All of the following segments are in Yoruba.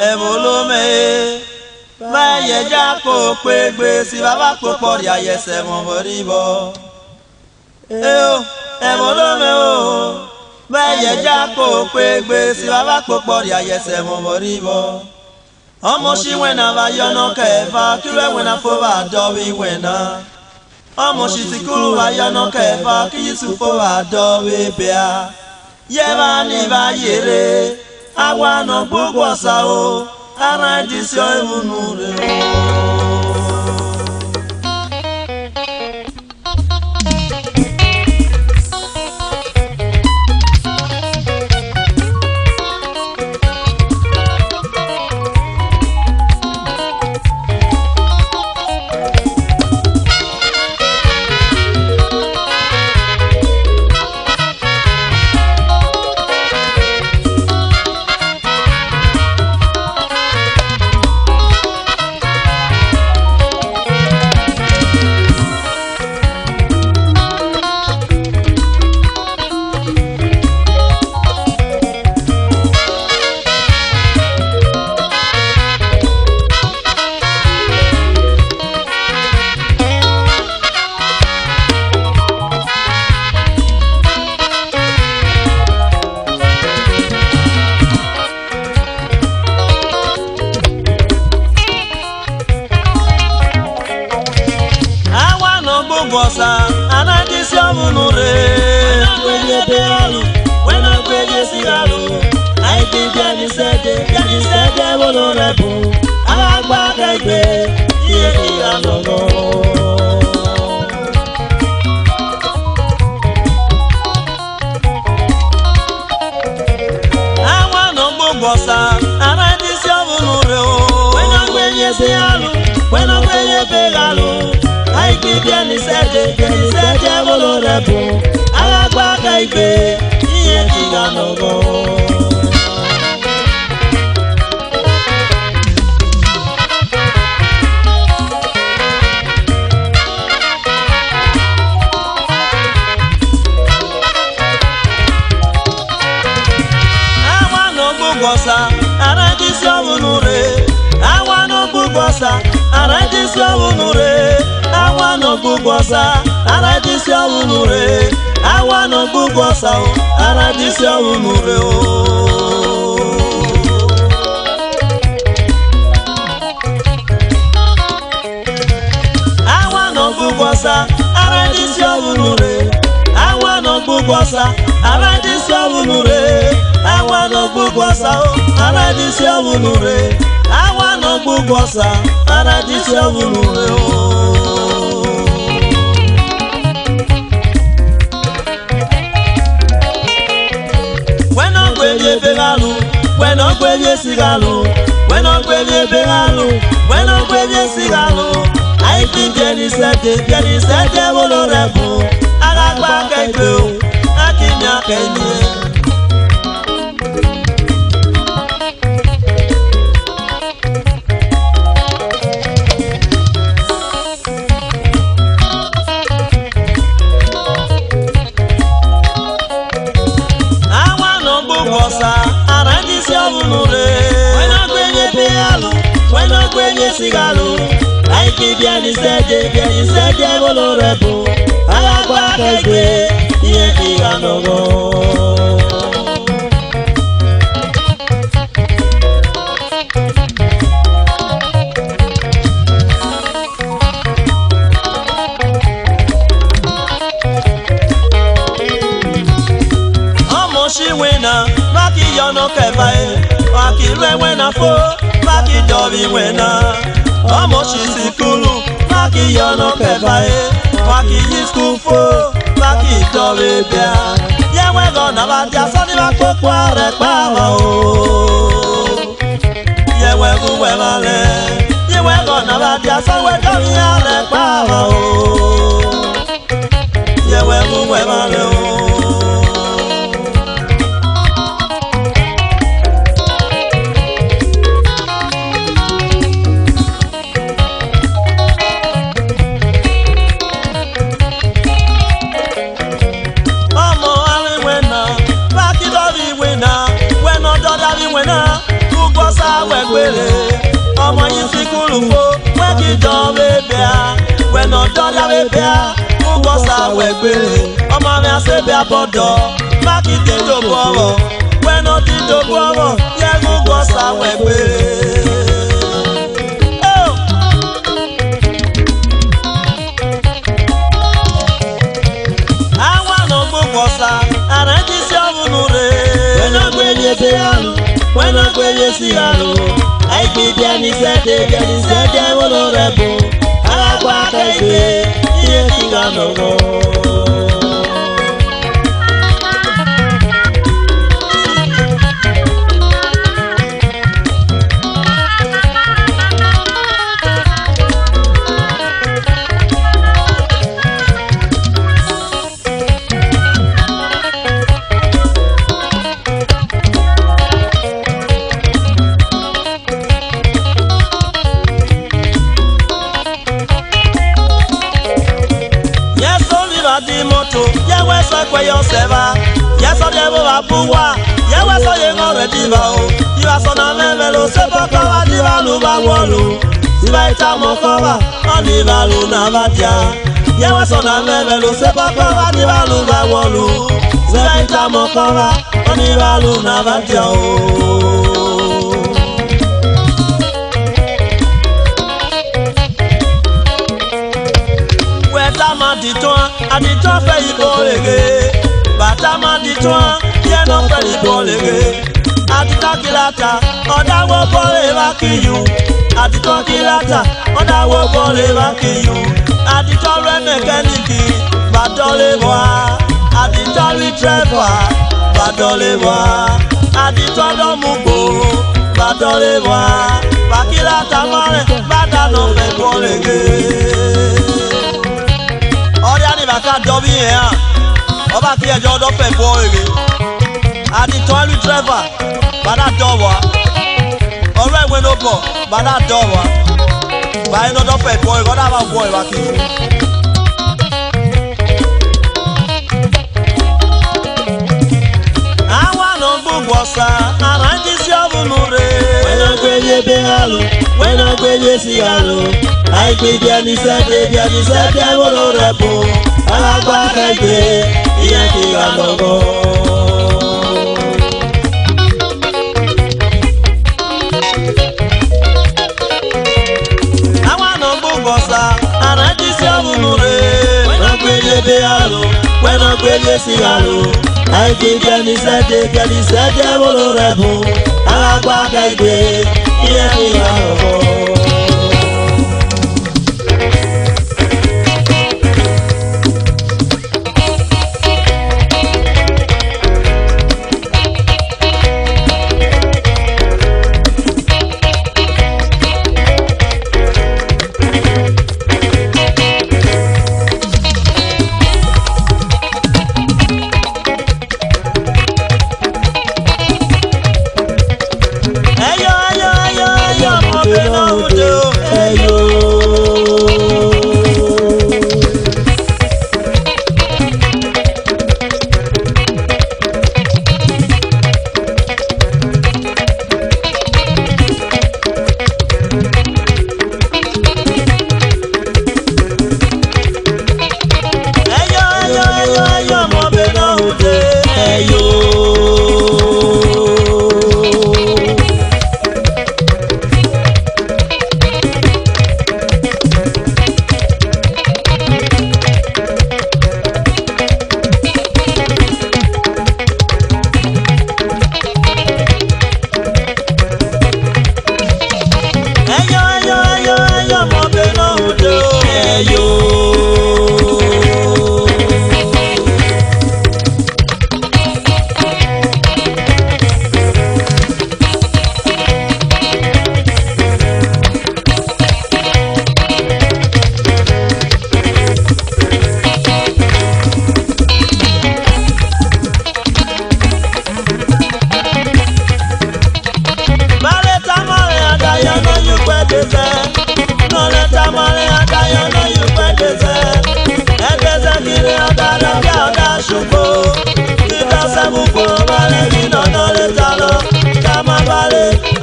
evolome baye jako pegbe si baba popori ayese momoribo evolome o baye jako pegbe si baba popori ayese momoribo omo shi wena ba yono kefa kiwe wena fo ba dobi wena omo shi tikuru ba yono kefa kiyisu fo ba dobi bia yeba ni ba yere awa no gbogbo sa o ara di si o imunu re Bosa anadisi omunure wenagweye bealu wenagweye sigalu aiki bianisede wolorebu agba kegbe iye iyanogo awa no bosa anadisi omunure wenagweye sigalu wenagweye bealu aiki bianisede wolorebu agba kegbe iye iyanogo Bosa aradisi omunure awa no bugosa aradisi omunure awa no bugosa aradisi omunure awa no bugosa aradisi omunure awa no bugosa aradisi omunure awa no bugosa aradisi omunure awa no bugosa aradisi omunure awa no bugosa aradisi omunure weno gweje begalu weno gweje sigalu weno gweje begalu weno gweje sigalu aiki bianisede wolorebu agagba kegbe o akinya kenye Bosa aradisi omunure wenagweye bealu wenagweye sigalu aiki bianisede wolorebu agagba kegbe iye iyanogo wena maki yono kefae maki wena fo maki dobi wena omo shisikulu maki yono kefae maki yisku fo maki dobi bia yewe gona badia soni mapopo arepa o yewe guwe male yewe gona badia soni dobi arepa o yewe guwe male o wena gbére ọmọ yìí sí kúlù fó wẹ́ kí jọ bébè á wẹ́nà dọ́jà bébè á mú bọ́sà wẹ̀ gbére ọmọ mi àṣẹ́bẹ̀ àbọ̀dọ̀ má kí dídò bọ̀rọ̀ wẹ́nà dídò bọ̀rọ̀ yẹ mú bọ́sà wẹ̀ gbére. When I go to see you, I be Jenny said, I'm a rebel. I walk away, yes, you got no go. Yes, I never have Bua. Yes, I am already bow. You are son of Melo, Sepaka, Divaluba Wallu. Sivaita Mokova, on Divalu Navatia. Yes, son of Melo, Sepaka, Divaluba Wallu. Sivaita Mokova, on Divalu Navatia. Aditwa fait ibolege Batama ditwa Yeno fait ibolege Aditwa kilata Oda wo bole wakiyu Aditwa kilata Oda wo bole wakiyu Aditwa re mekaniki Badole wa Aditwa retriever Badole wa Aditwa domugo Badole wa Bakilata mare Badano fait ibolege Ká dọ́bí yẹn hàn ọba kí ẹjọ́ ọdọ́ fẹ́ bọ́ èrè àdìtọ́ ẹlú tírẹ́fà bàdá dọ́wà ọ̀rọ̀ ìwé ló bọ̀ bàdá dọ́wà báyìí lọ́dọ́ fẹ́ bọ́ èrè ọ̀dà máa bọ́ ìwà kìí. àwọn àna gbogbo ọ̀sà àrà ń jí sí ọ̀bùnú rẹ̀. wẹ́nà gbẹ́yẹ bẹ́ àlù wẹ́nà gbẹ́yẹ sí àlù àìgbé bí ẹni sẹ́dẹ̀ wọ́lọ́ rẹ̀ bò. Alagba kẹgbẹ́ ìyẹn kì í àlọ́gọ́. Àwọn àna gbogbo ọ̀sà àrà ń jí sí ọ̀bùnú rẹ̀. Wẹ́nà gbélé bí àlò wẹ́nà gbélé sí àlò. Àìgbé bí ẹni sẹ́dẹ̀ wọ́lọ́ rẹ̀ bò. Alagba kẹgbẹ́ ìyẹn kì í àlọ́gọ́.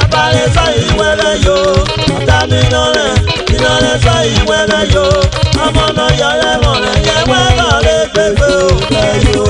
Abalẹ̀ sọ ìwé ìnọ̀lẹ̀ sọ ìwé rẹ̀ yo ọmọ náà yọrẹ mọ̀ rẹ̀ yẹ wẹ́ náà lé gbégbé òkè yo.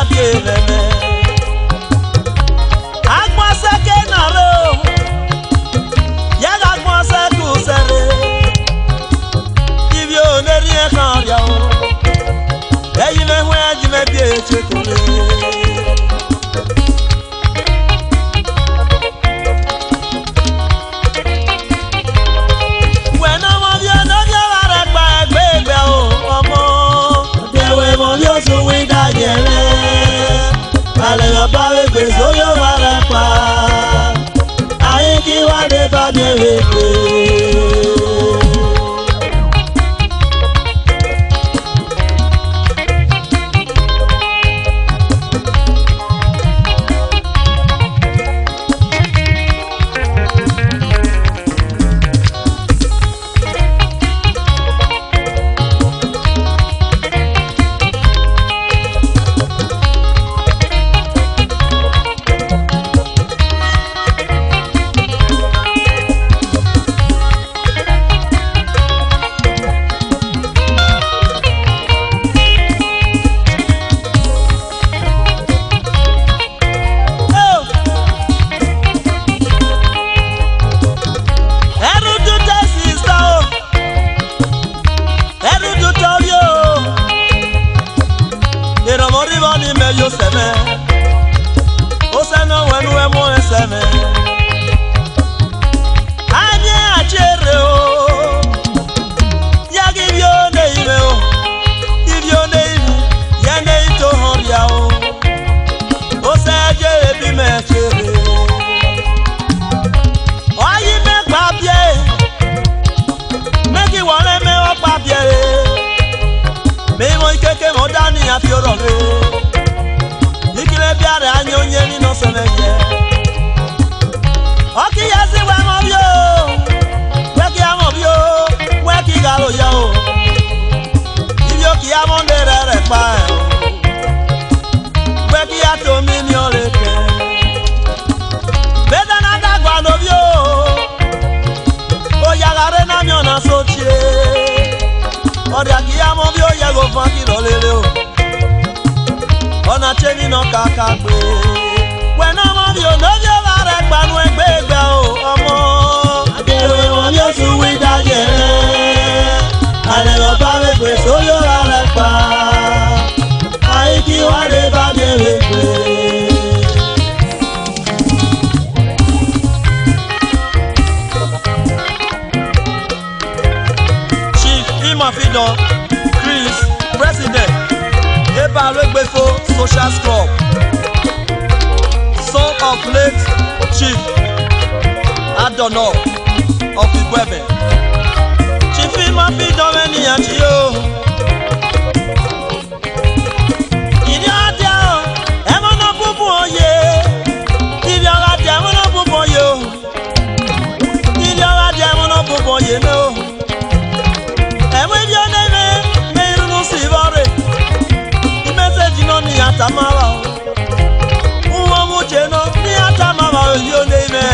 bieveme agmase naro yaga agmase kusere ibio nerie kan ya o eyi me hu aji me bie chekule Ale bawe bezo yo marapa ayi ki wa de ba de weke yo seme o seno wenu e mo seme anye achere o ya gibio ne ime o gibio ne ime ya ne ito horia o se je bi me chere oyi me pa bie me ki wole me o pa bie me mo ikeke mo dani afioro me biare anyo nyeni no semeye oki yasi we mo bio we ki galo ya o ibio ki amonde re pa we ki ato mi mi oleke beda na dagwa no bio o ya gare na mi ona sochie ori aki amo bio ya go fa ki lo lele o ona cheni no kakagbe when I'm on your no yo bare panu egbe o omo adewe won yo su wi daje ale lo ba we gbe so yo bare pa ai ki wa de ba de we gbe Chief Imafidon Chris President Eba Regbefo Social Club, son of late Chief Adono of Igwebe. Chief Imafidon meni achio. Idi adia o, emo no bubu oye. Idi adia emo no bubu oye o. Idi adia emo no bubu oye no. Emo idi oneme me irunu sivore. Ni atamara uwo muche no ni atamara yo neime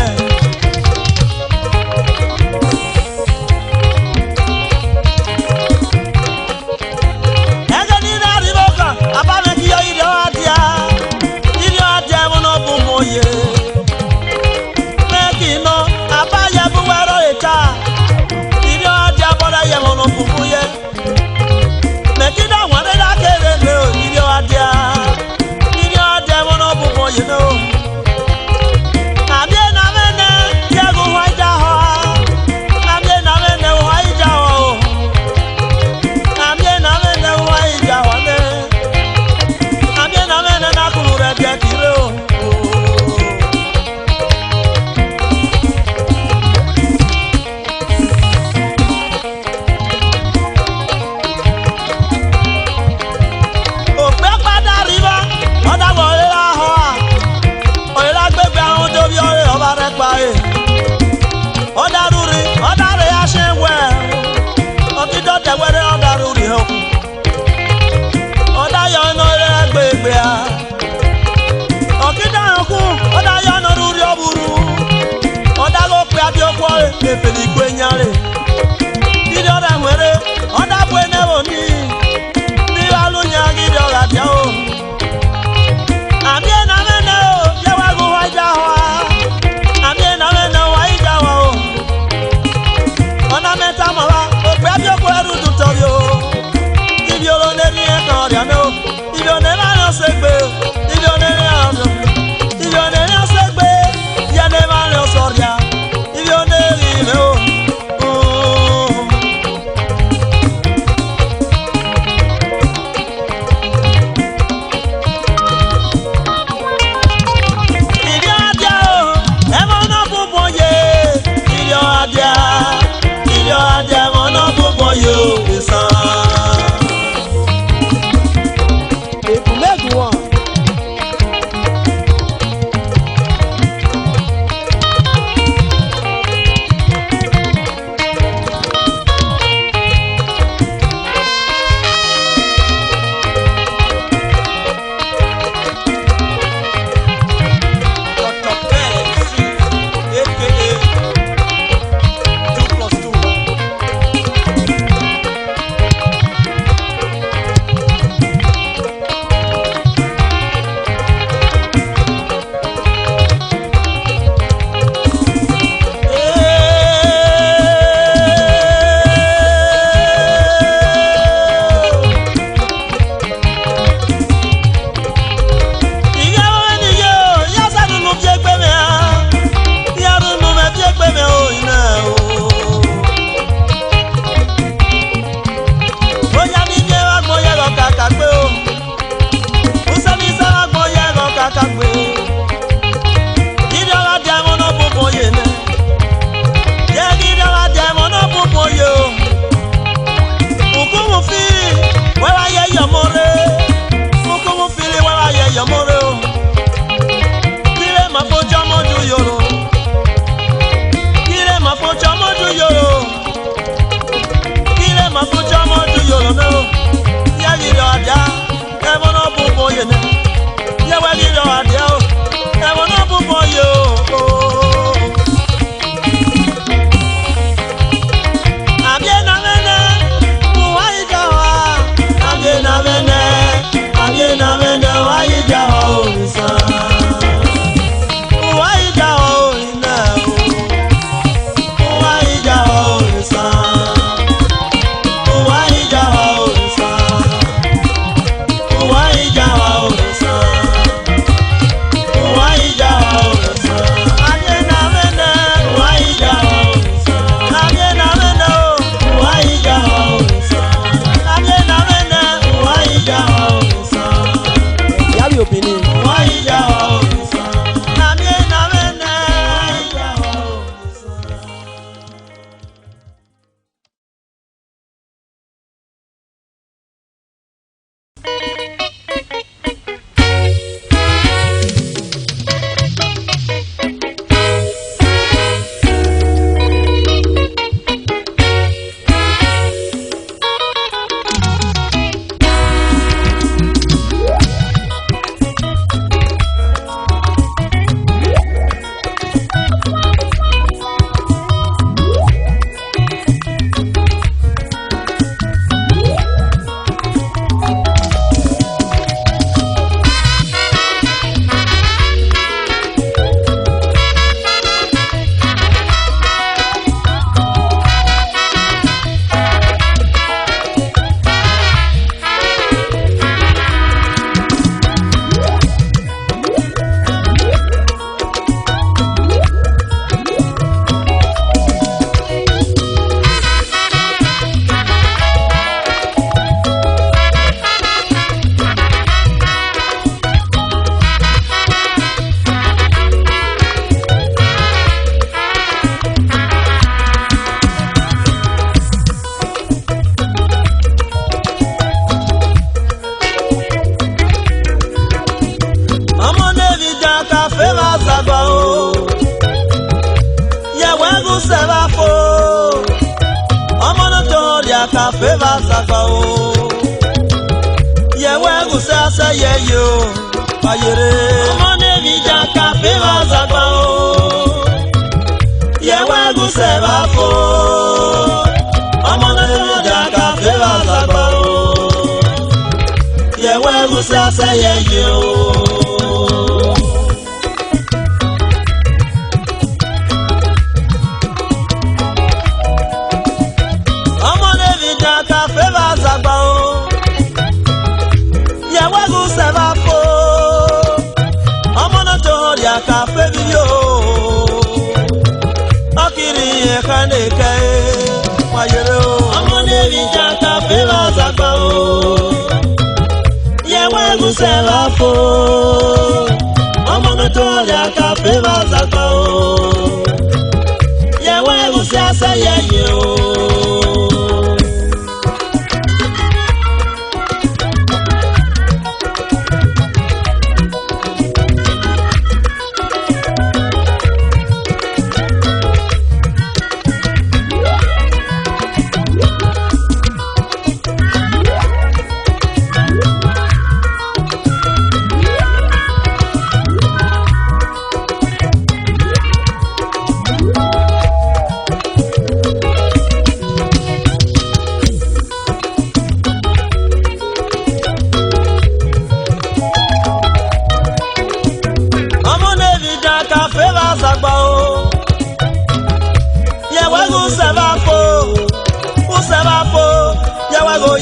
Café Vasagao Yewe Gusasa Yeyo Payere Mone Vija Café Vasagao Yewe Guseva Fo Amone Vija Café Vasagao Yewe Gusasa Yeyo Café bio Akiri Kaneke Mayero Amone Vija Café Vasagao Yewe Guseva Fo Amone Toria Café Vasagao Yewe Gusasa Yeyo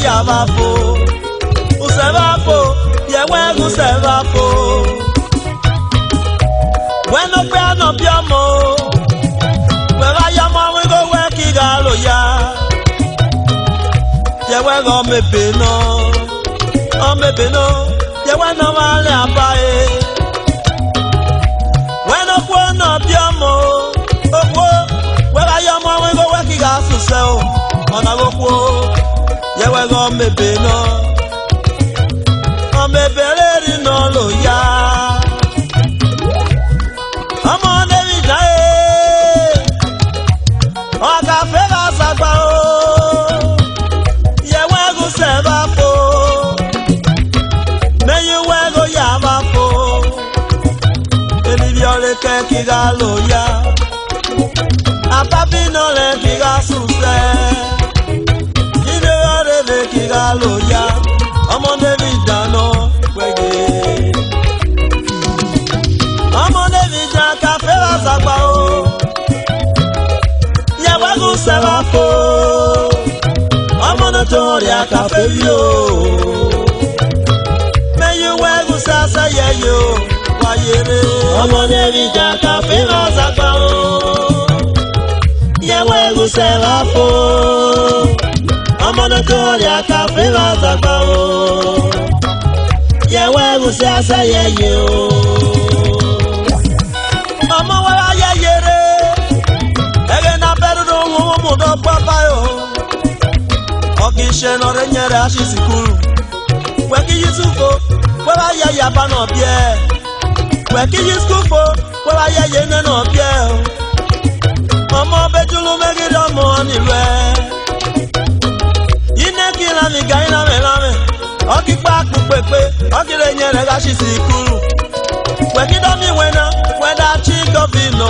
Yavapo, Usevapo, Yewe Usevapo. When no piano piamo, where I am, we go work Igalo ya. Yewe go me pino, Yewe no vale apae. When no piano piamo, where I am, we go work Igasu sell on a go. Yewe go mebe no, mebere no lo ya. Amone vida o Café Vasagao. Yewe go seva fo, me yewe go yava fo. ke kiga loya apapi no le kiga suse ide ore le kiga loya ọmọ David dano wege ọmọ David jan cafe wa sagba o ye wagu seba fo ọmọ no tori cafe yo me you wagu sasa ye yo ọmọ David jan cafe wa sagba o ye wagu seba fo ọmọ no tori cafe wa sagba o ye wagu sasa ye yo ọmọ wa ye yere ege na peru mo mo do papa yo oki se no re nyere ashi sikuru we ki Yusufu we wa ye ya ba no bie we ki Yusufu we wa ye ye no bie ọmọ bejulu megi do mo ni re ine ki la mi ga ina me la me oki pa ku pepe oki re nyere ashi sikuru we ki do mi wena weda chi govino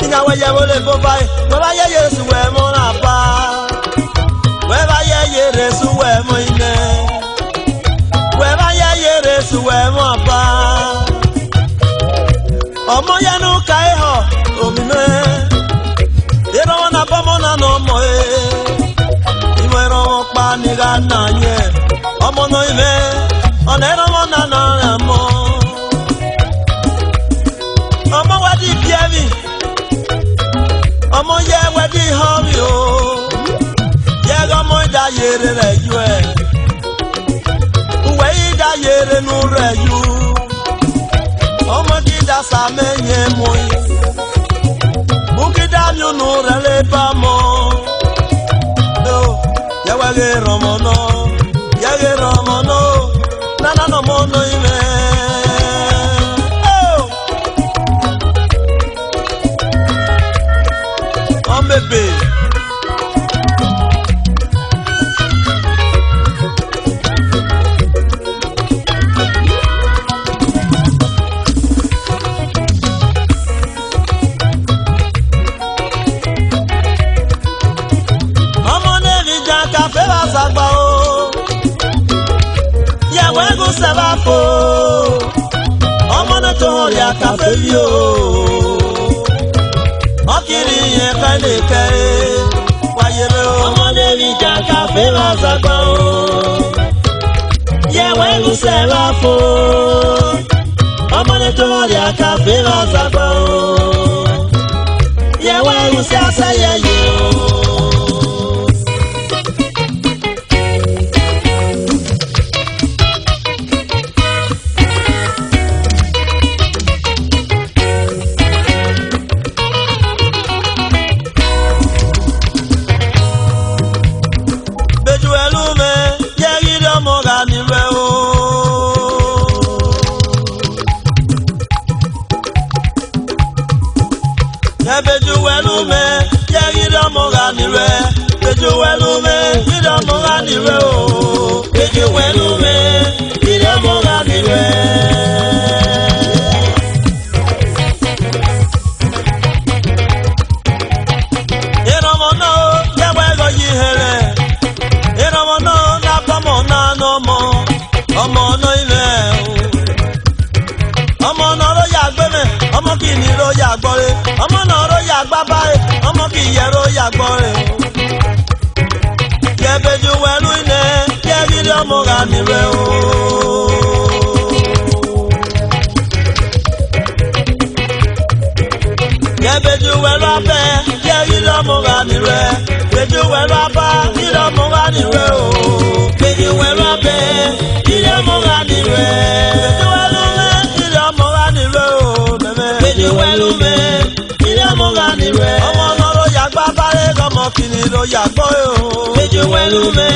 ina we ye wole bo bai we ba ye Yesu we mo na pa we ba ye Yesu we mo ine we ba ye Yesu we mo pa ọmọ yanu kai ho omime ero na ba mo na no mo imo ero pa ni ga na nye ọmọ no ime ona ero mo na na mo ọmọ wa di biemi ọmọ ye we di hori o ye go mo da yere re ju e uwe da yere nu re ju ọmọ di da sa menye mo buki da mi nu re le ba mo do ye we ge romo no na no mo no ime bebe ọmọ David jan cafe wa sagba o ye wegu seba fo ọmọ na to ya cafe yo ọkiri yẹn kẹ́lẹ́kẹ́ wáyé o ọmọ David jan cafe wa sagba o yẹ wẹ́gù sẹ́wà fo ọmọ nítorí cafe wa sagba o yẹ wẹ́gù sẹ́sẹ́ yẹ yẹ o. Bejuwelume, yegida moga nire. Bejuwelume, yida moga nire o. Bejuwelume, yida moga nire. Eromono, yewego yihere. Eromono, nakomo na nomo. Ọmọ no ile o. Ọmọ no ro ya gbeme, ọmọ kini ro ya gbore. Ọmọ no ro ya gbaba e, ọmọ ki ye ro ya gbore. Ye bejuwelu ine, ye gidi ọmọ ga ni re o. Ye bejuwelu abe, ye gidi ọmọ ga ni re. Bejuwelu aba, gidi ọmọ ga ni re o. Bejuwelu abe, gidi ọmọ ga ni re. Bejuwelu me, gidi ọmọ ga ni re o. Bejuwelu me, gidi ọmọ ga ni re. Ọmọ náà ló yà gbá bárẹ̀, ọmọ kìíní ló yà gbọ́ o. Bejuwelu me,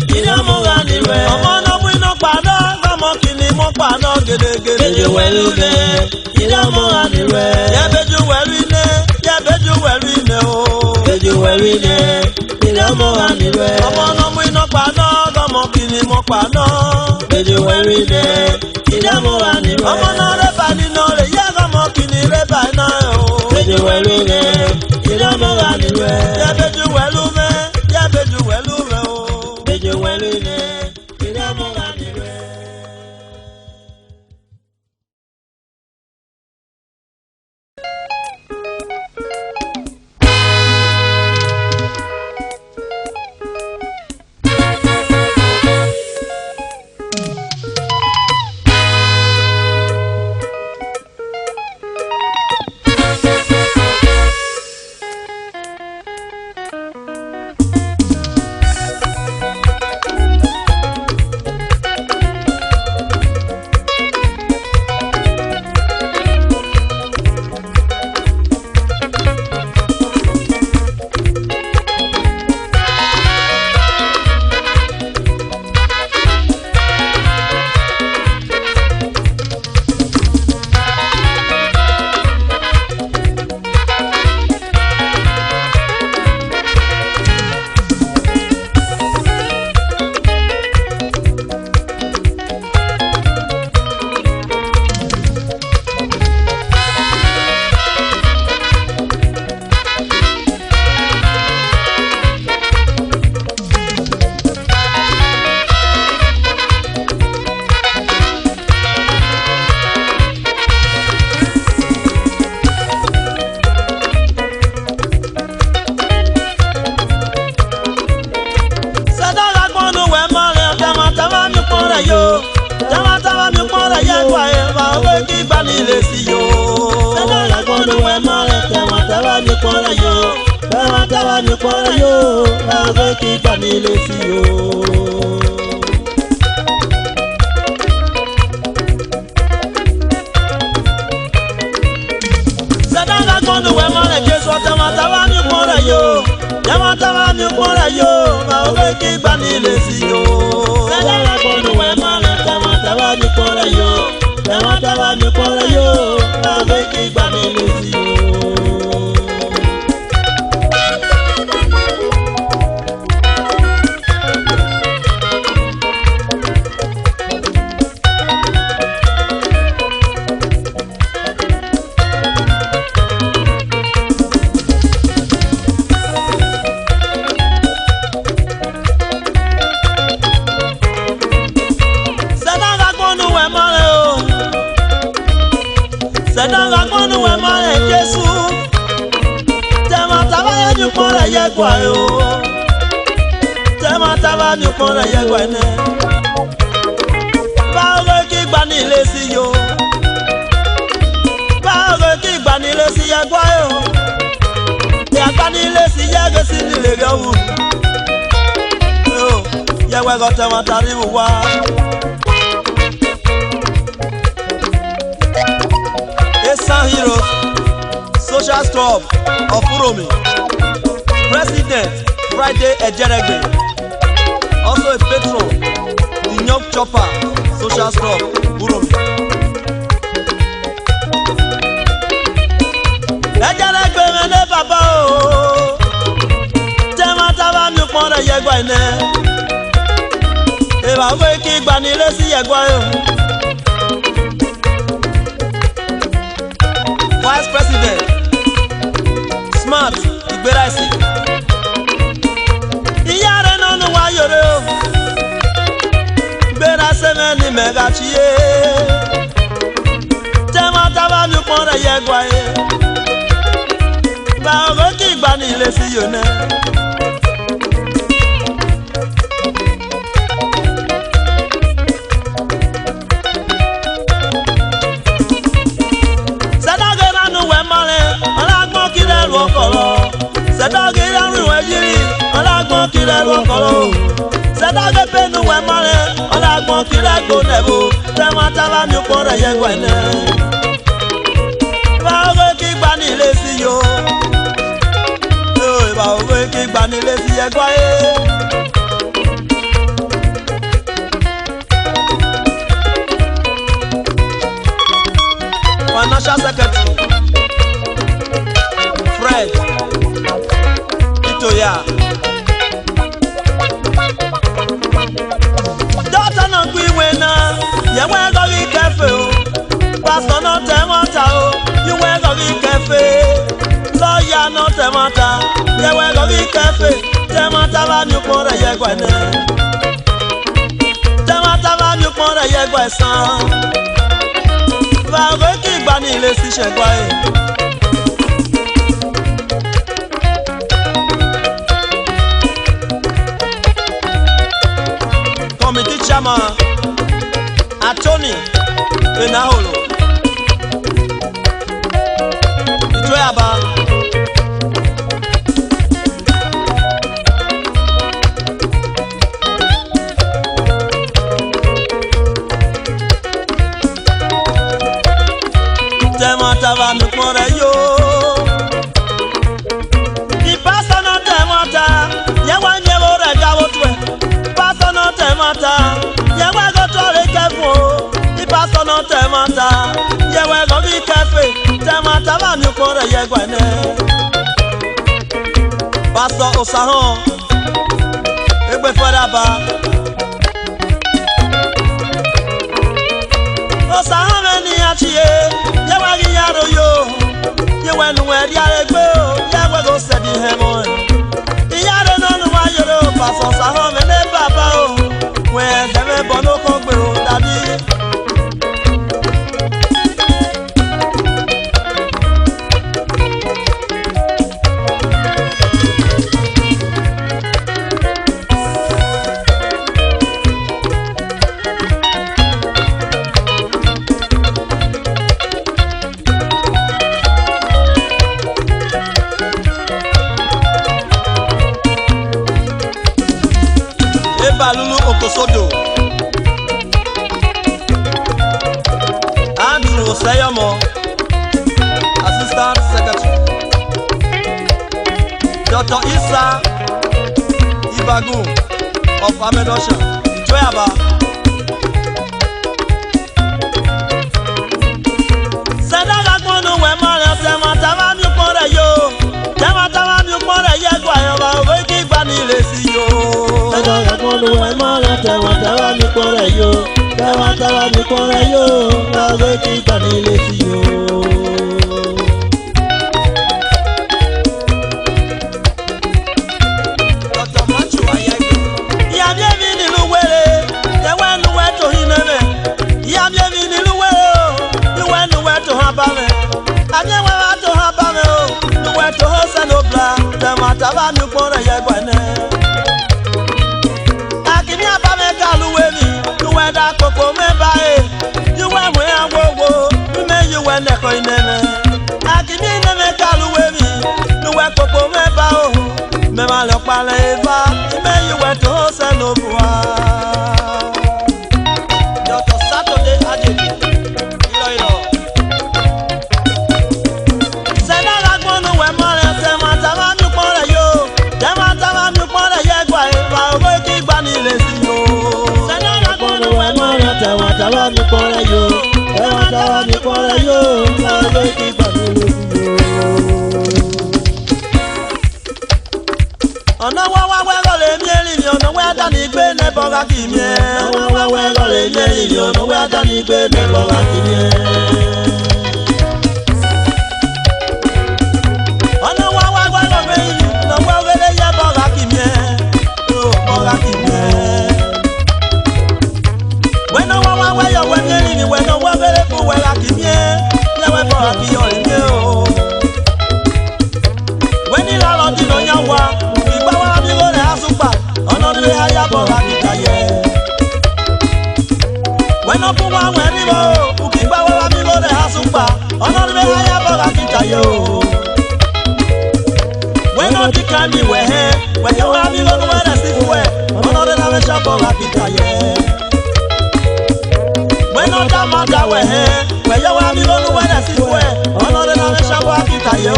gidi ọmọ ga ni re. Ọmọ náà mú iná padà, ọmọ kìíní mú padà gèdègèdè. Bejuwelu me, gidi ọmọ ga ni re. Yẹ bejuwelu ine, yẹ bejuwelu ine o. Bejuwelu ine, gidi ọmọ ga ni re. Ọmọ náà mú iná padà, ọmọ kìíní mú padà. Bejuwelu ine, gidi ọmọ ga ni re. Ọmọ náà rẹ̀ bá nínú rẹ̀ yẹ ọmọ kìíní rẹ̀ bá taba mi pọ́nrẹ́ yóò ọ̀rẹ́ kí gbà ní ilé sí yóò. Sẹ́dáńgá gbọ́dọ̀ wẹ̀ mọ́lẹ̀ Jésù tẹ̀wọ̀n taba mi pọ́nrẹ́ yóò tẹ̀wọ̀n taba mi pọ́nrẹ́ yóò ọ̀rẹ́ kí gbà ní ilé sí yóò. Sẹ́dáńgá gbọ́dọ̀ wẹ̀ mọ́lẹ̀ tẹ̀wọ̀n taba mi pọ́nrẹ́ yóò tẹ̀wọ̀n taba mi pọ́nrẹ́ yóò ọ̀rẹ́ kí gbà ní ilé sí yóò. Sẹ́dáńgá gbọ́nù wẹ̀ mọ́lẹ̀ Jésù tẹ̀wọ̀n taba yẹn pọ́nrẹ́ yẹ gbà yó tẹ̀wọ̀n taba mi pọ́nrẹ́ yẹ gbà nẹ́ báwo kí gbà ní ilé sí yó báwo kí gbà ní ilé sí yẹ gbà yó yàgbà ní ilé sí yẹ gé sí nílé rẹ̀ wù yẹ wẹ́gọ̀ tẹ̀wọ̀n tàbí wà. Esan Heroes Social Club of Uromi, President Friday Ejeregbe, also a patron, the Young Chopper Social Club Uromi. Ejeregbe mene baba o, tẹ́wọ̀n taba mi pọ́nrẹ́ yẹgbà iná, ìbá wo kí gbanilé sí yẹgbà yóò. Vice President Smart Ìgbéraìsì ìyá rẹ̀ nánú wa yòrè o Ìgbéraìsì mẹ́ni mẹ́ga chíyé tẹ́wọ́n tábà mi pọ́n rẹ̀ yẹ gbà yé bá ọ̀rọ̀ kí ìgbà ní ilé sí yòó náà. Sẹ́dáńgá rìn wẹ̀ yìí ọlágbọ́n kiri ẹ̀rọ kọ̀rọ̀ Sẹ́dáńgá pẹ̀lú wẹ̀ mọ́lẹ̀ ọlágbọ́n kiri ẹ̀gbọ́ nẹ̀bù tẹ́wọ́n tábà mi pọ́n rẹ̀ yẹ gbẹ̀ nẹ́. Báwo kí gbà ní ilé sí yó báwo kí gbà ní ilé sí yẹ gbọ́ yé. Financial Secretary Fred Itoya Dọ́tà náà kú ìwé náà yẹ̀wọ́ ẹ̀gọ́ rí kẹfẹ́ o pásítọ̀ náà tẹ̀wọ́n ta o yíwọ́ ẹ̀gọ́ rí kẹfẹ́ lọ́ọ̀yà náà tẹ̀wọ́n ta yẹ̀wọ́ ẹ̀gọ́ rí kẹfẹ́ tẹ̀wọ́n ta bá mi pọ́n rẹ̀ yẹ̀gbọ́ ẹ̀ náà tẹ̀wọ́n ta bá mi pọ́n rẹ̀ yẹ̀gbọ́ ẹ̀ sàn báwo kí ìgbà ní ilé sí ṣẹ̀gbọ́ ẹ̀. Committee Chairman Attorney Benaholo Itoyaba tẹ́wọ́n taba mi pọ́n rẹ̀ yó ìpásánà tẹ́wọ́n ta yẹ́wọ́n yẹ́wọ́ rẹ̀ gáwó tó ẹ̀ ìpásánà tẹ́wọ́n ta yẹ́wọ́n ẹ̀gọ́ tó rẹ̀ kẹ́fù o ìpásánà tẹ́wọ́n ta yẹ́wọ́n ẹ̀gọ́ bí kẹ́fù tẹ́wọ́n taba mi pọ́n rẹ̀ yẹ́gbọ́ ẹ̀ nẹ́. Pastor Osahon Egbe Fọdaba Osahon mẹ́ni àchíyé yẹ́wọ́n rí yàrá yó yẹ́wọ́n ẹnu ẹ̀rí àrẹ́gbẹ́ o yẹ́wọ́n kò sẹ́ni hẹ́mọ́ ẹ̀. Ìyá rẹ̀ nánú wa yòrò Pastor Osahon mẹ́ni bàbá o wọ́n ẹ̀jẹ̀ mẹ́ bọ́ ló kọ́ gbé o dàbí. Seyomo, Assistant Secretary. Dr. Isa Ibagu of Amedosha, Joyaba. Senda Gonu Wemana, Tematama Mupore Yo, Tematama Mupore Yaguayaba, Wiki Bani Lesio. Senda Gonu Wemana, Tematama Mupore Yo, Tematama Mupore Yo, Wiki Bani Lesio. Tava mi pora ya gwane akini abame kaluwe mi nuwe da koko me bae yuwe mwe agwogo me yuwe ne ko inene akini ne me kaluwe mi nuwe koko me bao me ma lo pale eva me yuwe to se no bua Dr. Saturday Ajebi ilo Sena la gbono we mare se ma tava Tava mi pora yo, tava mi pora yo, tava ki bani yo. Ona wa go le mieli mi ona wa da ni gbe ne boga ki mi. Ona wa go le mieli mi ona wa da ni gbe ne boga ki mi. Ona wa go le mieli ona wa go le ya boga ki mi. Oh boga ki mi. When no one way you when you when no one very for where I keep you, never for me or you. When you are on your walk, you go on the road as a part, another way I have a happy. When no one when you go, you keep on the road as a part, another way I have a happy. When no you can be where, when you have you go where I see where, another way I have a happy. No matter where you are, you don't know where I sit where. Another than a shop, I get you.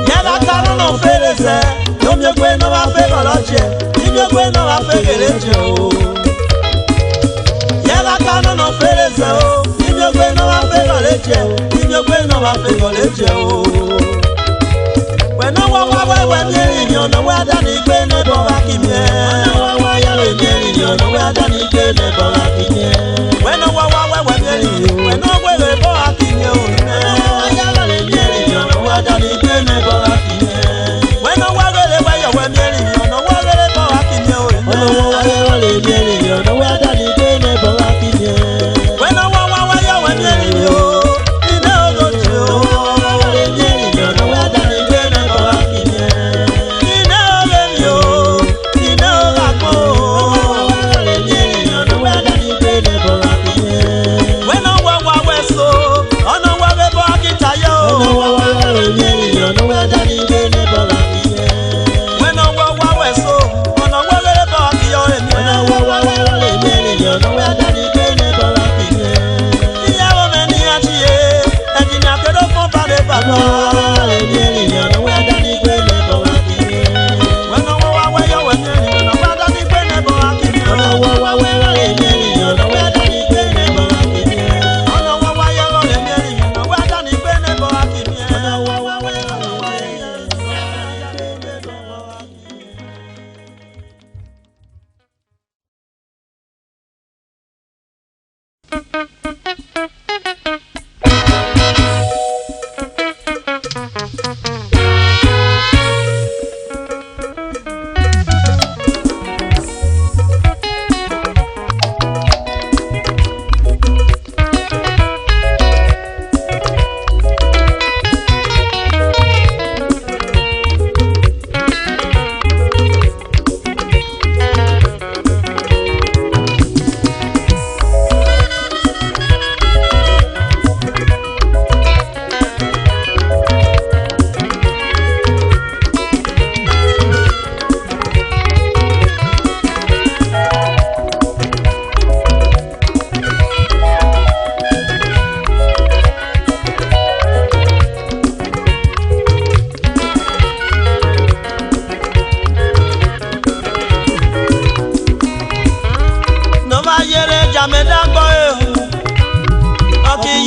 Yeah, that can't no fail, sir. Don't you go no favor, not yet. If you go no favor, you. Yeah, that can't no fail, sir. If you go no favor, you. If you go no favor, you. When no one when you know where that is going to go back in here. You know where that is going to go back in here. When no one when no way we go back in here. You know where that is going to go back in here. When no one way you when you know where they go back in here. You know where that is going to go back in here. When no one way you when you know don't you. You know where that is going to go back in here. You know them you know that more. You know where that is going to go back in here.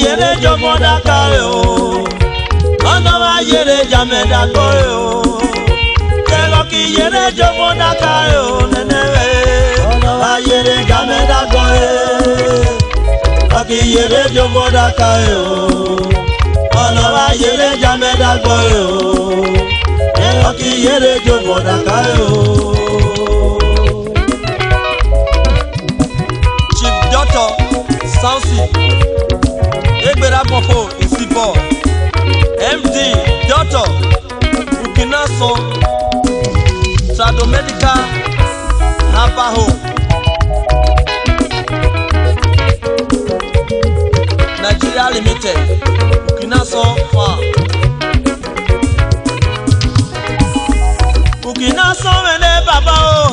yere jomo dakare o ono wa yere jame dakore o yero ki yere jomo dakare o nenewe ono wa yere jame dakore aki yere jomo dakare o ono wa yere jame dakore o yero ki yere jomo dakare o. Chief Doctor Sansi Egbera Bofo Isibo MD Doctor Ukinaso Tradomedical Habaho Nigeria Limited Ukinaso Farm Ukinaso Mene Baba o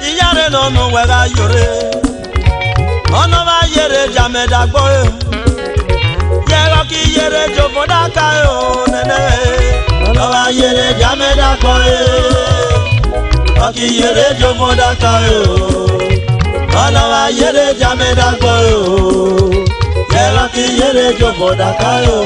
Iyare no no wega yore ono va yere jame dagbo yero ki yere jomo dakayo nene ono va yere jame dagbo aki yere jomo dakayo ono va yere jame dagbo yero ki yere jomo dakayo.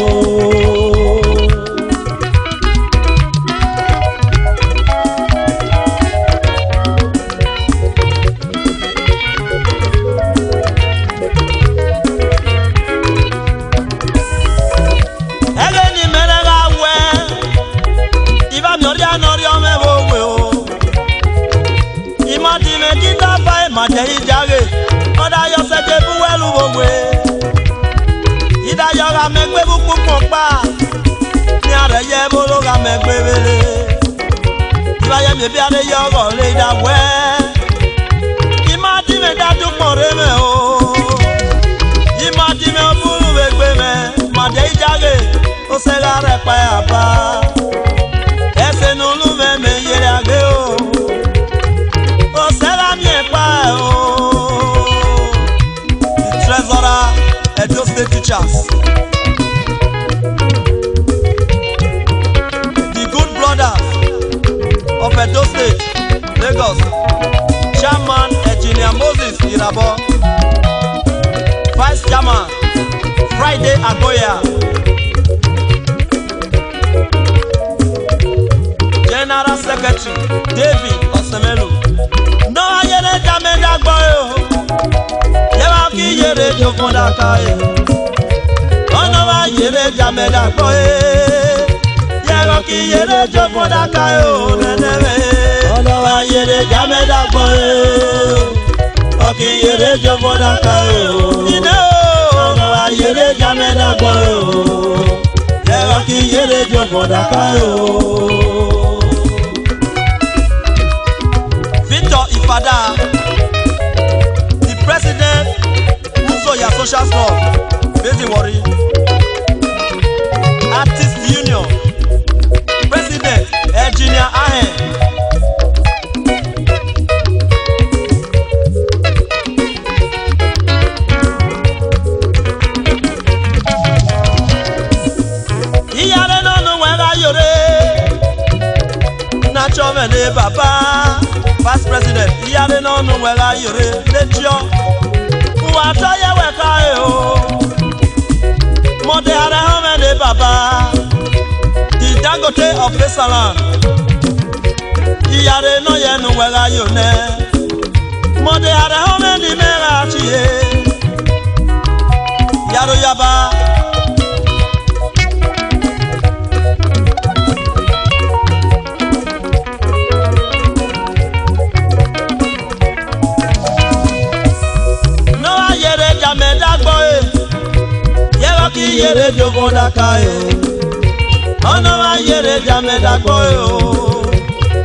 Ijage oda yo se je buwelu bogwe ida yo ga megbe buku pompa ni are ye bolo ga megbe bele iba ye me bi are yo go le da we imadi me da du pore me o imadi me bulu begbe me ma de ijage o se ga re pa aba ese no lu me yere age o o se la mi pa Edo State teachers, the good brothers of Edo State, Lagos, Chairman Engineer Moses Irabo, Vice Chairman Friday Agoya, General Secretary David Osemelu. No ayere jameda gboyo. Ki yere jomo dakaye ono wa yere jame dakoye yero ki yere jomo dakaye o nenewe ono wa yere jame dakoye o ki yere jomo dakaye o ine o ono wa yere jame dakoye o yero ki yere jomo dakaye o. Victor Ifada, the president your social club based in Warri, Artist Union President Engineer Ahen, Iyare no no wega yore Nacho Mene Baba Vice President Iyare no no wega yore Lecho Watoye wekaye o Mode hare home de baba The Dangote of Lesaland Iyare no yenu wega yone Mode hare home di mera chiye Yaro yaba Ki yere jomo dakaye ono wa yere jame dakoyo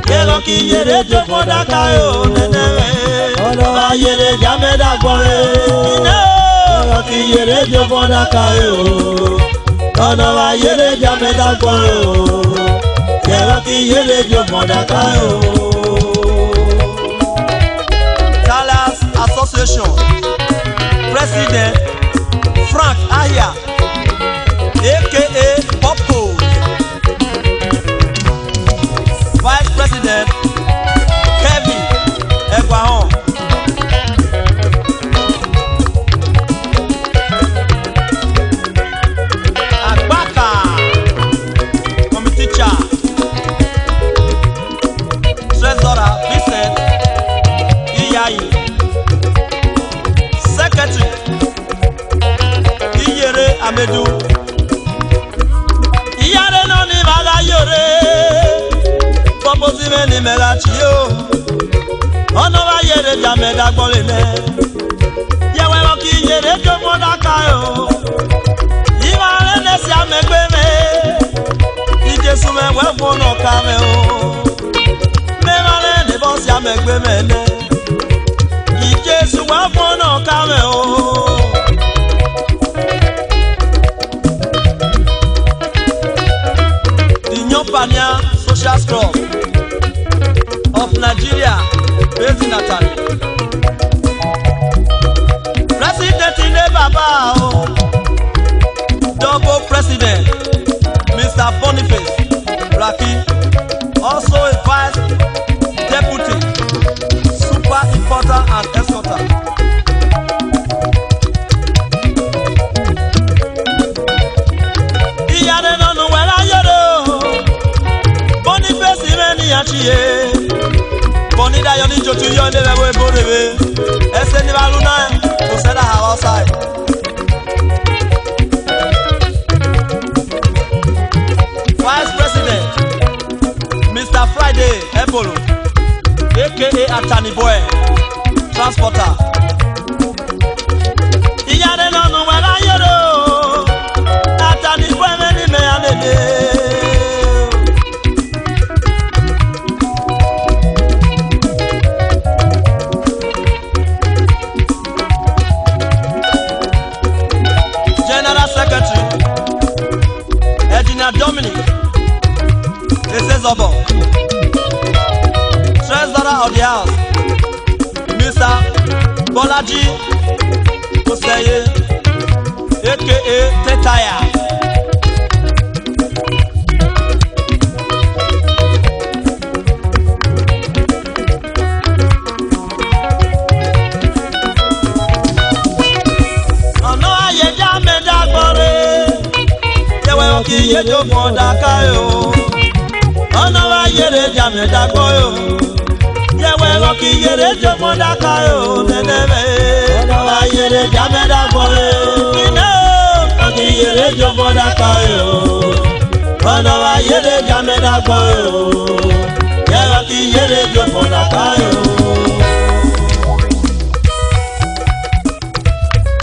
yero ki yere jomo dakaye nenewe ono wa yere jame dakoyo yero ki yere jomo dakaye ono wa yere jame dakoyo yero ki yere jomo dakaye. Talas Association President Frank Ahia aka Popo, Vice President Kevin Egwahon, medu iyare no ni baga yore poposi me ni mega chio ono ba yere ja me da gbole ne yewe wo ki yere jo mo da ka yo imare ne si amegbe me ijesu me we mo no ka me o me mare ne bo si amegbe me ne ijesu we mo no ka me o. Pania Social Club of Nigeria, based in Atani. President Ine Baba, double president, Mr. Boniface Raki, also a vice deputy, super importer and exporter. Bonida yoni jotu yoni lewe borebe. Ese ni baluna kuseda outside. Vice President Mr. Friday Ebolo, aka Atani Boy, transporter. Iyade no no wala yoro. Atani Boy meni me anede. Dominic Esezobo, treasurer of the house, Mr. Bolaji Oseye, aka Tetaya. Kiye jo fonda kayo ona wa yere jame da koyo yewe go kiye jo fonda kayo nenebe ona wa yere jame da koyo ino kiye jo fonda kayo ona wa yere jame da koyo yewe kiye jo fonda kayo.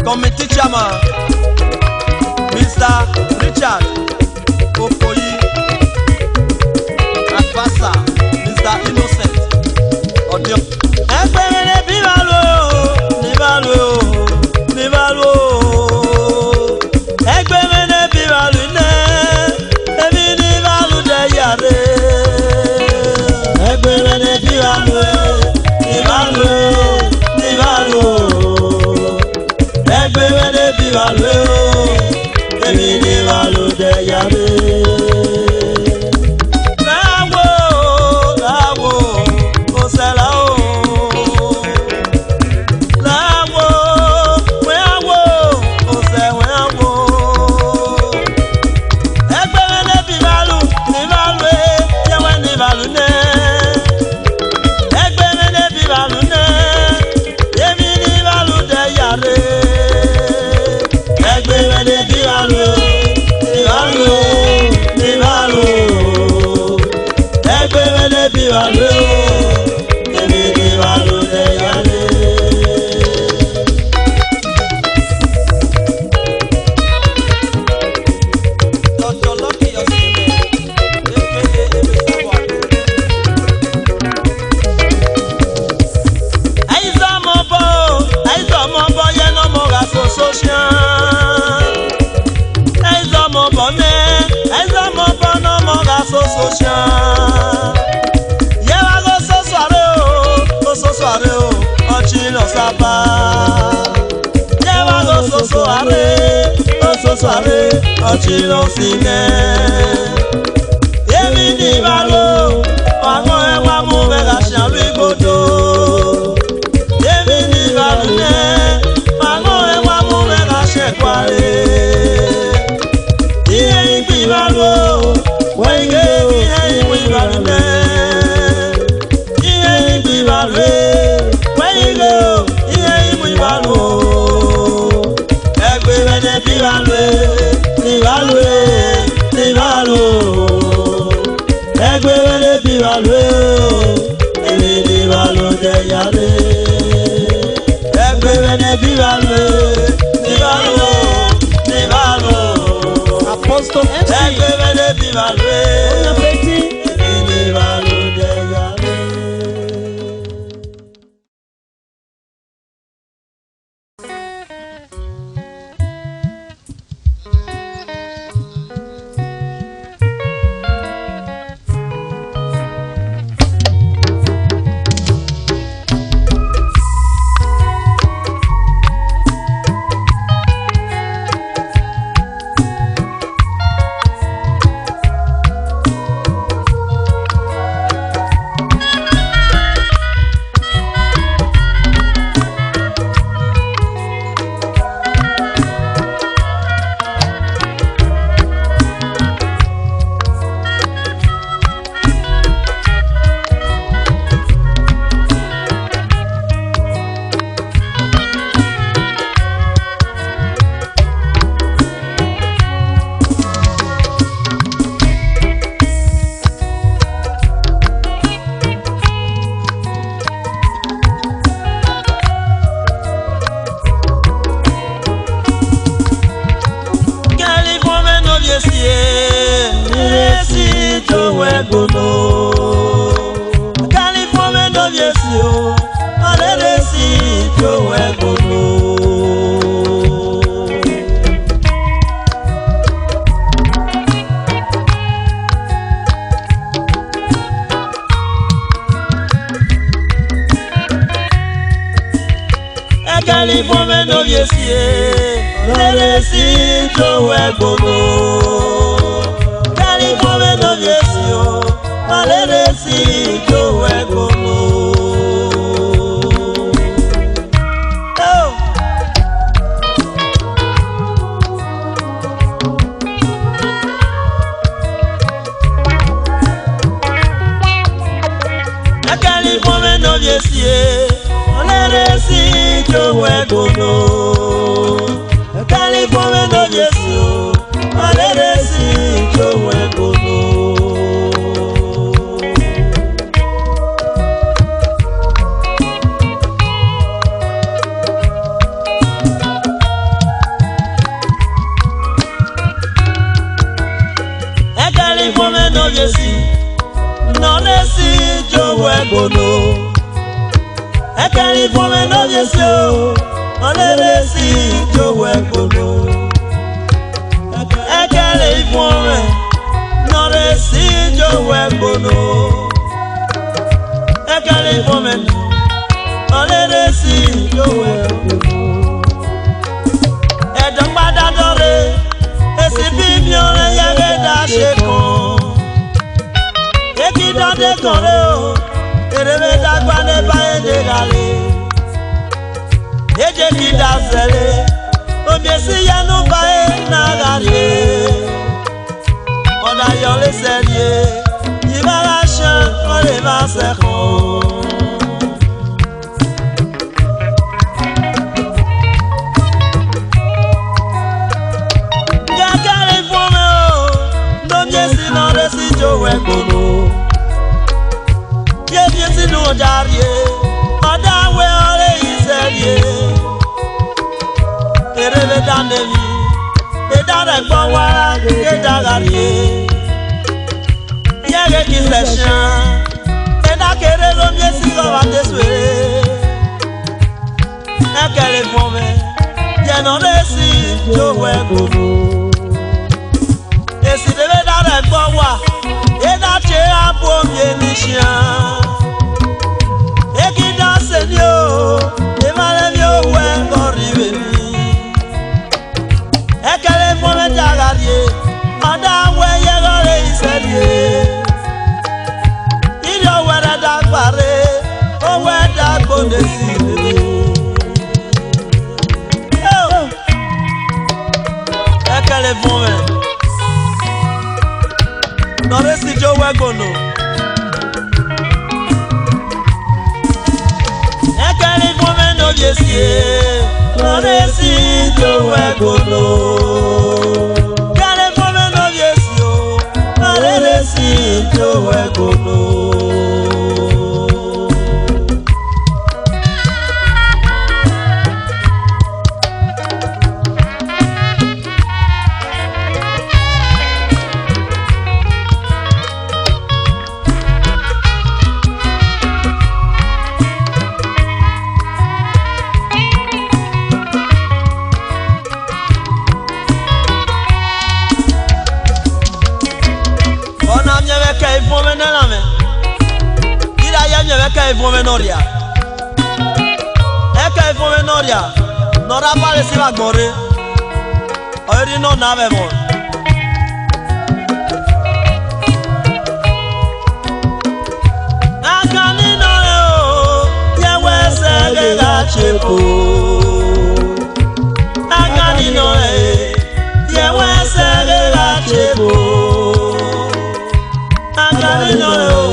Committee chairman Mr. Richard Okoyi Akpasa, Mr. Innocent Odio. Ẹgbẹ́ mi bí balo, ní balo, ní balo. Ẹgbẹ́ mi bí balo iná, èmi ní balo dẹ̀ yàrá. Ẹgbẹ́ mi bí balo, ní balo, ní balo. Ẹgbẹ́ mi bí balo, èmi ní balo dẹ̀ yàrá. Soare ochilo sine Emi ni balo Wamo ewa mu mega shanlu igodo Emi ni balo ne Wamo ewa mu mega shekware Iye ibi balo Wenge iye ibi balo ne Iye ibi balo Wenge iye ibi balo Egbe mene bi balo Christophe MC. Egbevede bivalwe. Bon appétit. Ebede valo degale. vome nella me. Ira ya mi veka vome noria. Eka vome noria. Nora pare si va gore. Ori no nave mo. Agani no o. Ye wese ga chepo. Agani no e. Ye wese ga chepo. Agani no o.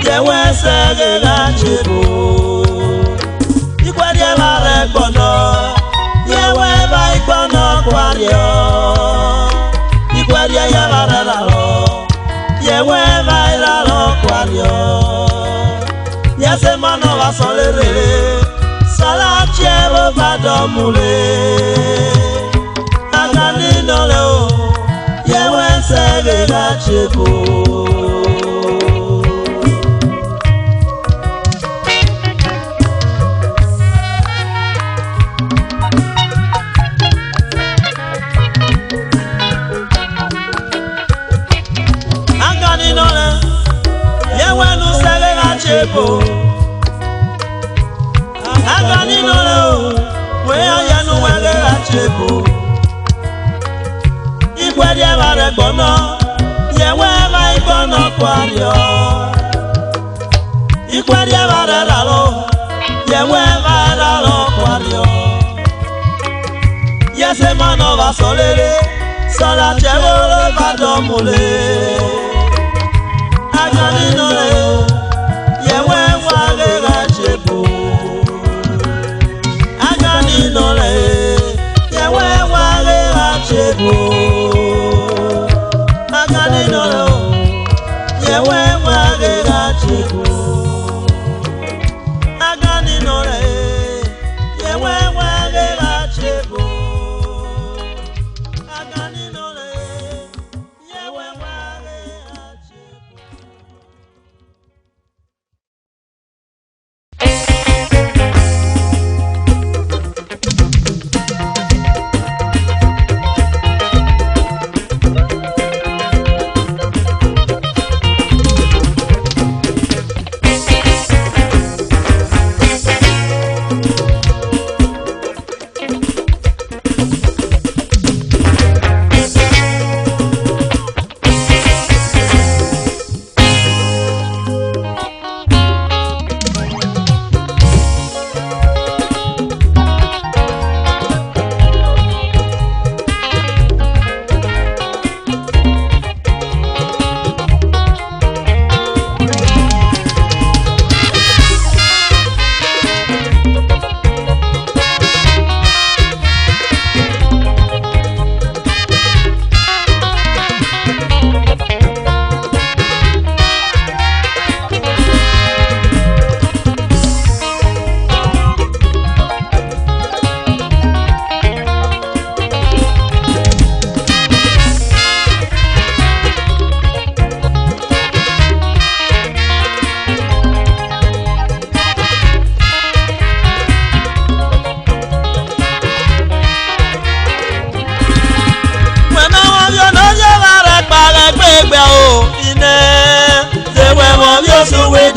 Ye wese ga chepo. Ikwari la re gbono. Ye we ba igbono kwario. Ikwari ya la re la lo. Ye we ba la lo kwario. Ye se mano va solere. Sala chievo va domule. Agani no le o. Ye we se ga chepo. Agani no lo, we aya no wege achepo. Ikwari eba re gbono, ye we ba igbono kwario. Ikwari eba re lalo, ye we ba lalo kwario. Ye se mano va solere, sola chevo lo va domule. Agani no lo. Agani no le, ye we wale achebo. Agani no le, ye we wale achebo. Agani no le, ye we wale achebo. Agani no le, ye we wale achebo.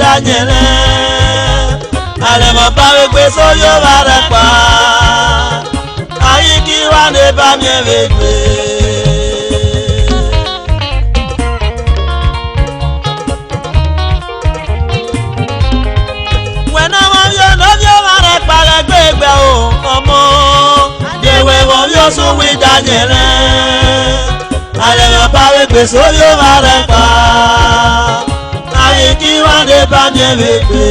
Daniele, ale mo pawe gbe so yo bare pa, ayi ki wa ne ba mi vegbe. When I want you no yo bare pa le gbe o, omo, de we mo yo so we Daniele, ale mo pawe gbe so yo bare pa. Ki wa de ba mi vegbe.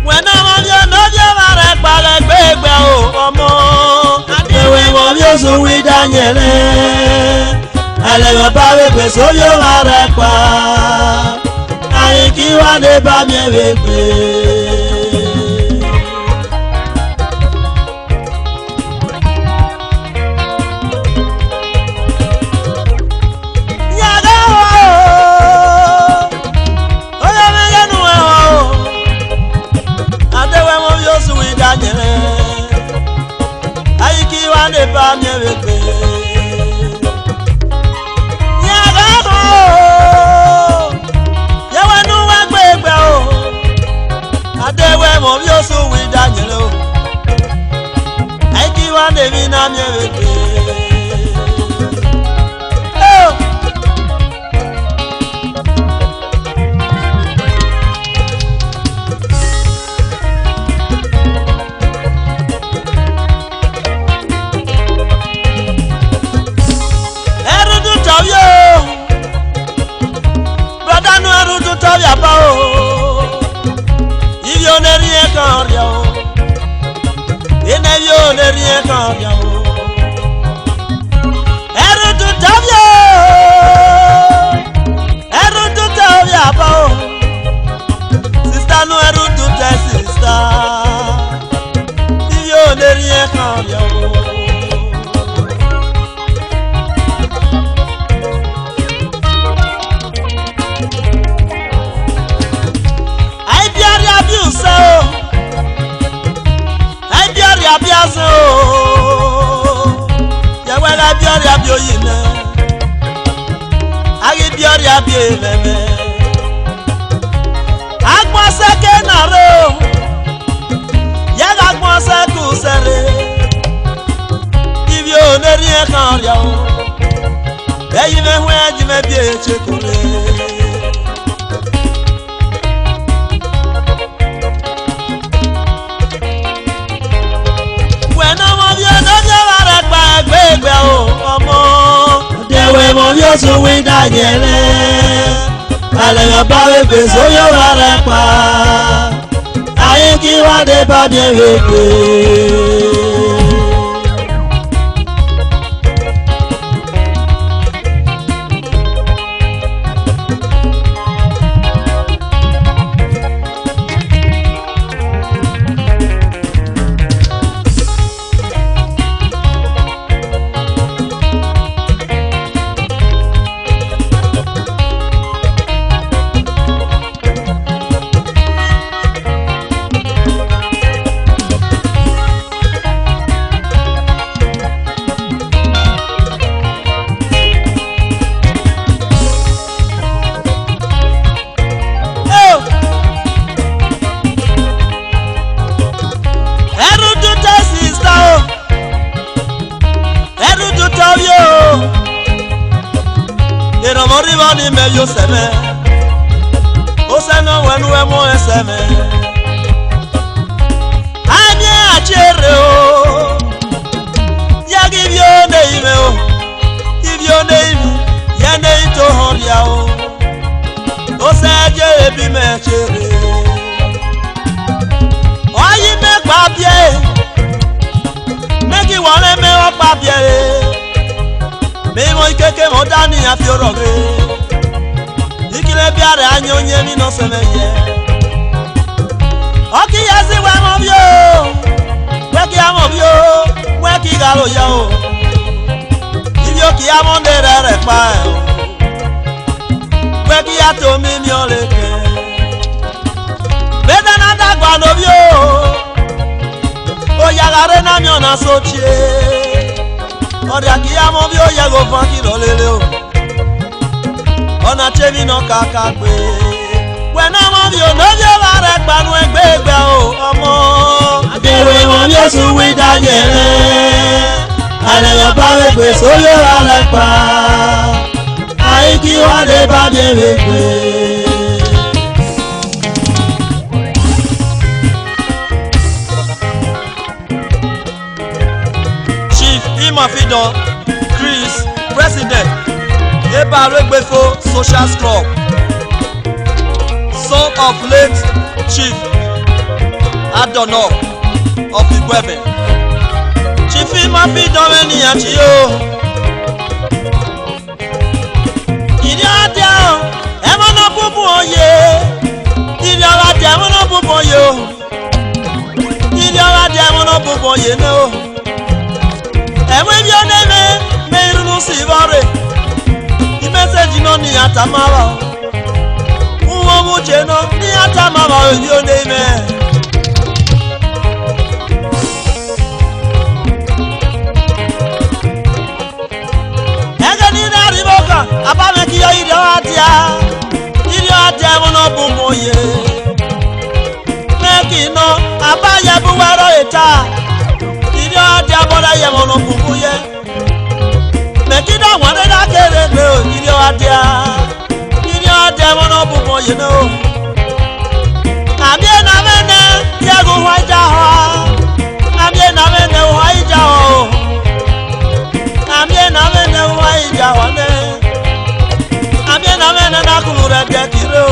When I want you no je ba re pa le gbegbe o omo. So we Daniele, ale mo pawe gbe so yo are pa, ayi ki wa de ba mi vegbe. yo. Ine yo ne rien kan yo. Eru tu tavyo. Eru tu tavya pa. Sister no eru tu te sister. Yo ne rien kan yo. Abiazo ya wala biori abioyine agi biori abieleme agbonse ke naro ya agbonse ku sere ibi o ne rien kan ya o eyi me hu eji me bi echekure so we dajele ale yo ba we pe so yo ara pa aye ki wa de ba bien we pe ni me yo seme o se no wenu e mo seme anye achere o ya give you name o give you name ya nei to horia o se je bi me chere oyi me pa bie me ki wole me o pa bie me mo ikeke mo dani afi orogre ikile biare anyo nye mi no semeye oki yasi we mo bio we ki amo bio we ki galo ya o ibio ki amo ndere pa we ki ato mi mi oleke beda na dagba no bio o yagare na mi ona sochie ori aki amo bio yago fan ki lo lele o ona chemi no kaka gbe we na mo bi o no bi o ba re panu egbe o omo adewe mo bi o su wi dajele ale yo ba we gbe so yo ala pa ai ki wa de ba de we gbe Chief Imafido Chris President Eba Regbefo Social Club, son of late Chief Adono of Igwebe. Chief Imafido ni achiyo. Idi adia, emono pupu oye. Idi adia, emono pupu oye. Idi adia, emono pupu oye no. Emwe bi oneme, me irunu sivore. Message no ni atamawa uwo muche no ni atamawa yo neme ega ni na riboka abame ki yo iri atia mo no bu moye meki no abaye bu wero eta iri atia bola ye mo no bu moye mekida wane da kere no iri adia mo no bu moye no amie na mene ya go waja ho amie na mene waja ho amie na mene waja ho ne amie na mene na kulure de kiro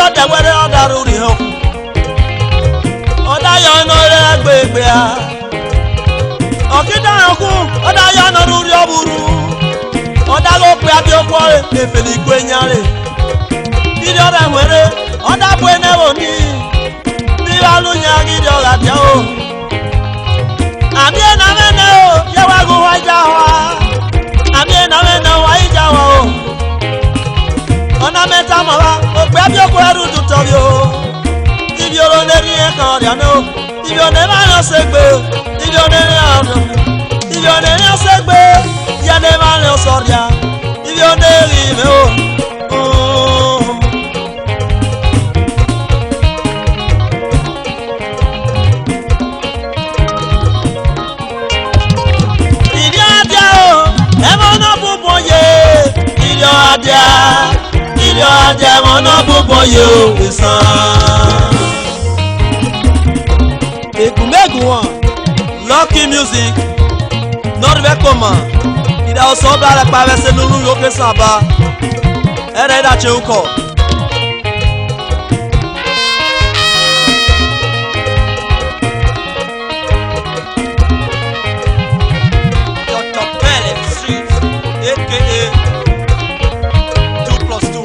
ọdẹ wẹrẹ ọdarú rí hàn ọdá yọ ọ̀nà rẹ gbègbè à ọ̀kídà ọkú ọdá yọ ọ̀nà rúrí ọ̀bùrú ọdá ló pe abíọ́kọ́ rẹ efèlè ìgbó ẹ̀yà rẹ gidi ọdẹ wẹrẹ ọdá bu ẹnẹwò ní bí alúnyà gidi ọ̀rà jẹ́ o àbí ẹ̀nà mẹ́nẹ́ o yẹ wá gùn wá ìjà wa àbí ẹ̀nà mẹ́nẹ́ wá ìjà wa o ọ̀nà mẹ́ta mọ̀ wá ògbé abíọ́kọ́ ẹrú tuntun bí o ibi oró lérí ẹ̀kan ọ̀rẹ́ àná o ibi ọ̀nà máa ń ṣe gbé ibi ọ̀nà ní ọ̀dọ̀ ibi ọ̀nà ní ṣe gbé yẹ́nẹ́ máa ń sọ̀rọ̀ ibi ọ̀nà rí mi o. ìdí adìẹ o ẹ̀mọ́ náà bùbọ̀ yé ìdí adìẹ ẹ̀mọ́ náà bùbọ̀ yé o ìsàn. Egumegun Lucky Music Norvège comment il a aussi dans la paresse nous nous que ça va elle est là chez encore Dr. Pele Street aka 2+2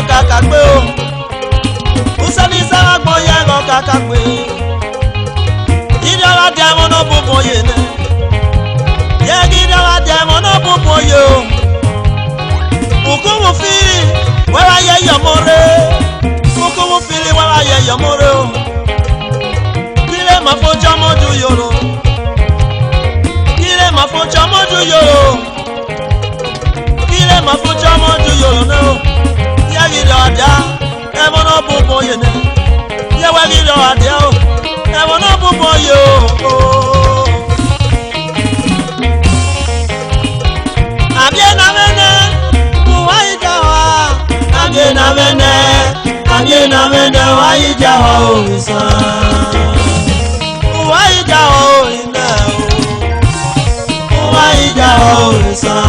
kakakpe o usani sara gbọ ya ẹ̀rọ kakakpe gidi ọ̀la di ẹ̀mọ́ náà bùbọ̀ yé nẹ yẹ gidi ọ̀la di ẹ̀mọ́ náà bùbọ̀ yé o bukumu fili wẹ́wà yẹ yọmọre bukumu fili wẹ́wà yẹ yọmọre o kílẹ̀ máa fojọ́ mọ́jú yòrò kílẹ̀ máa fojọ́ mọ́jú yòrò kílẹ̀ máa fojọ́ mọ́jú yòrò náà o. Gidi ọ̀dá ẹ̀mọ́ náà bùbọ̀ yé nẹ yẹwẹ́ gidi ọ̀dá o ẹ̀mọ́ náà bùbọ̀ yé o. àbí ẹ̀nà mẹ́nẹ́ wá ìjà wa àbí ẹ̀nà mẹ́nẹ́ wá ìjà wa o ìsàn wá ìjà wa o iná o wá ìjà wa o ìsàn.